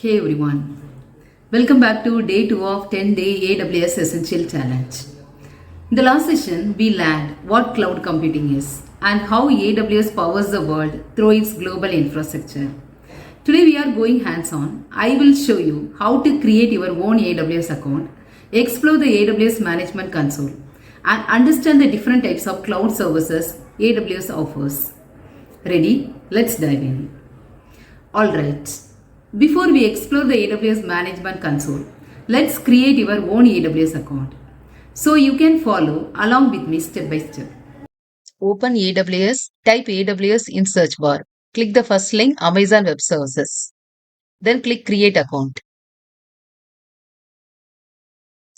Hey everyone, welcome back to day 2 of 10-day AWS Essential Challenge. In the last session, we learned what cloud computing is and how AWS powers the world through its global infrastructure. Today we are going hands-on. I will show you how to create your own AWS account, explore the AWS Management Console, and understand the different types of cloud services AWS offers. Ready? Let's dive in. Alright, before we explore the AWS Management Console, let's create your own AWS account. So you can follow along with me step by step. Open AWS, type AWS in search bar. Click the first link, Amazon Web Services. Then click Create Account.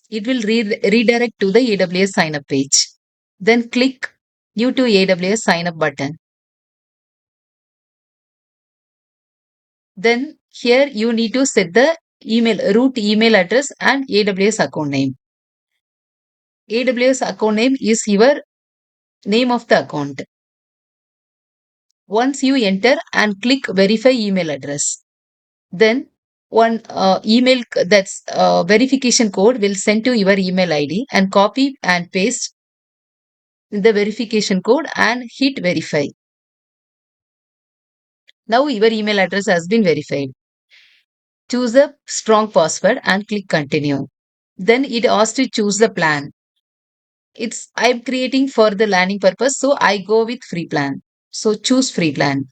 It will redirect to the AWS sign up page. Then click New to AWS sign up button. Then here you need to set the root email address and AWS account name. AWS account name is your name of the account. Once you enter and click verify email address, then one email that's verification code will send to your email ID and copy and paste the verification code and hit verify. Now your email address has been verified. Choose a strong password and click continue. Then it asks to choose the plan. I'm creating for the learning purpose, so I go with free plan. So choose free plan.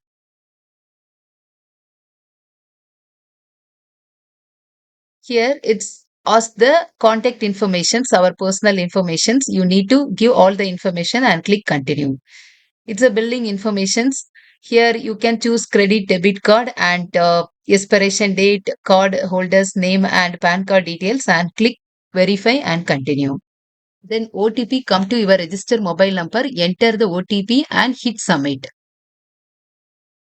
Here it's ask the contact informations, our personal informations. You need to give all the information and click continue. It's a billing informations. Here you can choose credit, debit card and expiration date, card holder's name and PAN card details and click verify and continue. Then OTP come to your registered mobile number, enter the OTP and hit submit.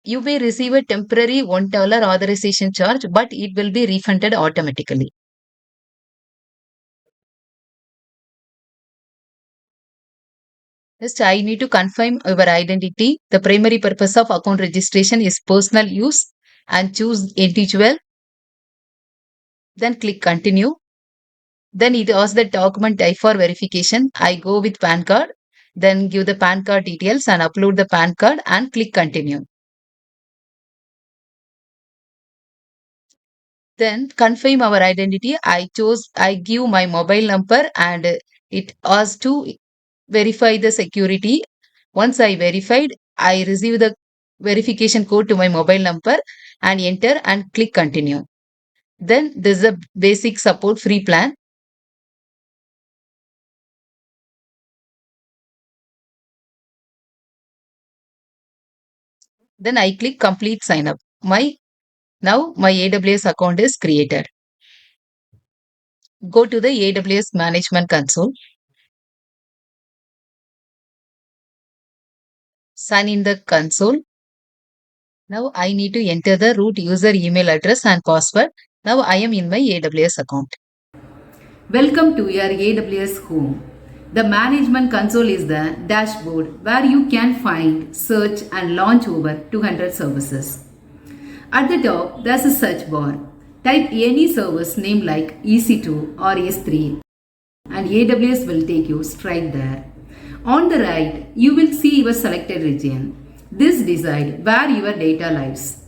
You may receive a temporary $1 authorization charge, but it will be refunded automatically. Next, I need to confirm your identity. The primary purpose of account registration is personal use and choose individual. Then click continue. Then it asks the document type for verification. I go with PAN card. Then give the PAN card details and upload the PAN card and click continue. Then confirm our identity. I give my mobile number and it asks to verify the security. Once I verified, I receive the verification code to my mobile number and enter and click continue. Then there's a basic support free plan. Then I click complete sign up. Now my AWS account is created. Go to the AWS Management Console. Sign in the console. Now I need to enter the root user email address and password. Now I am in my AWS account. Welcome to your AWS home. The Management Console is the dashboard where you can find, search and launch over 200 services. At the top, there's a search bar. Type any service name like EC2 or S3 and AWS will take you straight there. On the right, you will see your selected region. This decides where your data lives.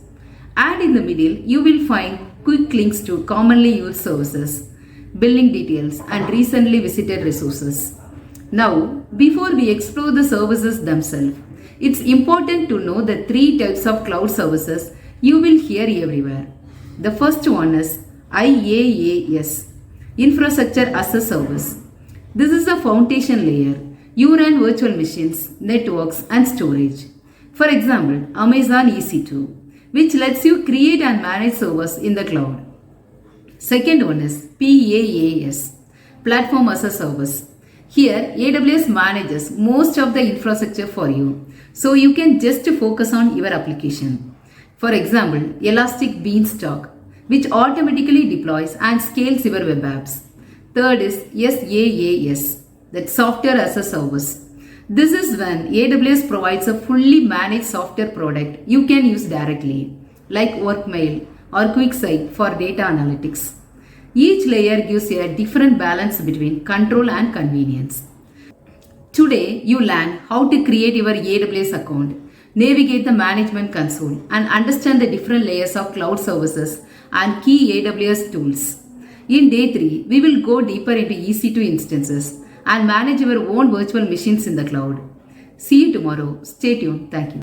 And in the middle, you will find quick links to commonly used services, billing details and recently visited resources. Now, before we explore the services themselves, it's important to know the three types of cloud services you will hear everywhere. The first one is IaaS, Infrastructure as a Service. This is the foundation layer. You run virtual machines, networks and storage. For example, Amazon EC2, which lets you create and manage servers in the cloud. Second one is PaaS, Platform as a Service. Here, AWS manages most of the infrastructure for you, so you can just focus on your application. For example, Elastic Beanstalk, which automatically deploys and scales your web apps. Third is SaaS, that's Software as a Service. This is when AWS provides a fully managed software product you can use directly, like WorkMail, or QuickSight for data analytics. Each layer gives a different balance between control and convenience. Today, you learn how to create your AWS account, navigate the management console, and understand the different layers of cloud services and key AWS tools. In day 3, we will go deeper into EC2 instances and manage your own virtual machines in the cloud. See you tomorrow. Stay tuned. Thank you.